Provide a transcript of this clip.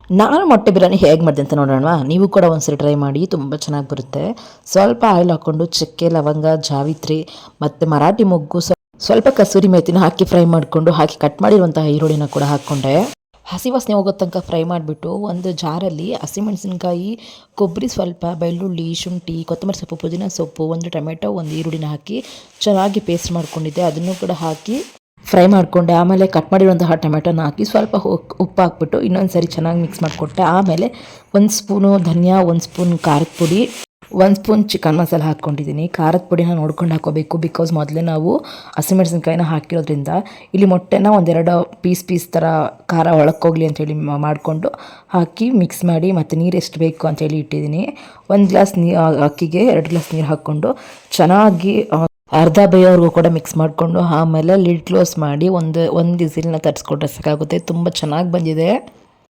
ನಾನು ಮೊಟ್ಟೆ ಬಿರಿಯಾನಿ ಹೇಗೆ ಮಾಡಿದೆ ಅಂತ ನೋಡೋಣ. ನೀವು ಕೂಡ ಒಂದ್ಸರಿ ಟ್ರೈ ಮಾಡಿ, ತುಂಬ ಚೆನ್ನಾಗಿ ಬರುತ್ತೆ. ಸ್ವಲ್ಪ ಆಯಿಲ್ ಹಾಕ್ಕೊಂಡು ಚಕ್ಕೆ, ಲವಂಗ, ಜಾವಿತ್ರಿ ಮತ್ತು ಮರಾಠಿ ಮೊಗ್ಗು, ಸ್ವಲ್ಪ ಕಸೂರಿ ಮೇಥಿನ ಹಾಕಿ ಫ್ರೈ ಮಾಡಿಕೊಂಡು ಹಾಕಿ ಕಟ್ ಮಾಡಿರುವಂತಹ ಈರುಳ್ಳಿನ ಕೂಡ ಹಾಕ್ಕೊಂಡೆ. ಹಸಿ ವಾಸನೆ ಹೋಗೋ ತನಕ ಫ್ರೈ ಮಾಡಿಬಿಟ್ಟು ಒಂದು ಜಾರಲ್ಲಿ ಹಸಿಮೆಣಸಿನ್ಕಾಯಿ, ಕೊಬ್ಬರಿ, ಸ್ವಲ್ಪ ಬೆಳ್ಳುಳ್ಳಿ, ಶುಂಠಿ, ಕೊತ್ತಂಬರಿ ಸೊಪ್ಪು, ಪುದೀನ ಸೊಪ್ಪು, ಒಂದು ಟೊಮೆಟೊ, ಒಂದು ಈರುಳ್ಳಿನ ಹಾಕಿ ಚೆನ್ನಾಗಿ ಪೇಸ್ಟ್ ಮಾಡ್ಕೊಂಡಿದ್ದೆ. ಅದನ್ನು ಕೂಡ ಹಾಕಿ ಫ್ರೈ ಮಾಡಿಕೊಂಡೆ. ಆಮೇಲೆ ಕಟ್ ಮಾಡಿರುವಂತಹ ಟೊಮೆಟೊನ ಹಾಕಿ ಸ್ವಲ್ಪ ಉಪ್ಪು ಹಾಕ್ಬಿಟ್ಟು ಇನ್ನೊಂದು ಸರಿ ಚೆನ್ನಾಗಿ ಮಿಕ್ಸ್ ಮಾಡಿಕೊಟ್ಟೆ. ಆಮೇಲೆ 1 ಸ್ಪೂನು ಧನಿಯಾ, 1 ಸ್ಪೂನ್ ಖಾರದ ಪುಡಿ, 1 ಸ್ಪೂನ್ ಚಿಕನ್ ಮಸಾಲ ಹಾಕ್ಕೊಂಡಿದ್ದೀನಿ. ಖಾರದ ಪುಡಿನ ನೋಡ್ಕೊಂಡು ಹಾಕೋಬೇಕು, ಬಿಕಾಸ್ ಮೊದಲೇ ನಾವು ಹಸಿಮೆಣಸಿನ್ಕಾಯಿನ ಹಾಕಿರೋದ್ರಿಂದ. ಇಲ್ಲಿ ಮೊಟ್ಟೆನ ಒಂದೆರಡು ಪೀಸ್ ಥರ ಖಾರ ಒಳಕ್ಕೋಗ್ಲಿ ಅಂತೇಳಿ ಮಾಡಿಕೊಂಡು ಹಾಕಿ ಮಿಕ್ಸ್ ಮಾಡಿ, ಮತ್ತು ನೀರು ಎಷ್ಟು ಬೇಕು ಅಂತೇಳಿ ಇಟ್ಟಿದ್ದೀನಿ. 1 ಗ್ಲಾಸ್ ಅಕ್ಕಿಗೆ 2 ಗ್ಲಾಸ್ ನೀರು ಹಾಕ್ಕೊಂಡು ಚೆನ್ನಾಗಿ ಅರ್ಧ ಬೇಯೋವರೆಗೂ ಕೂಡ ಮಿಕ್ಸ್ ಮಾಡಿಕೊಂಡು ಆಮೇಲೆ ಲಿಡ್ ಕ್ಲೋಸ್ ಮಾಡಿ ಒಂದು ವಿಸಿಲ್ನ ತರಿಸ್ಕೊಟ್ರೆ ಸಾಕಾಗುತ್ತೆ. ತುಂಬ ಚೆನ್ನಾಗಿ ಬಂದಿದೆ.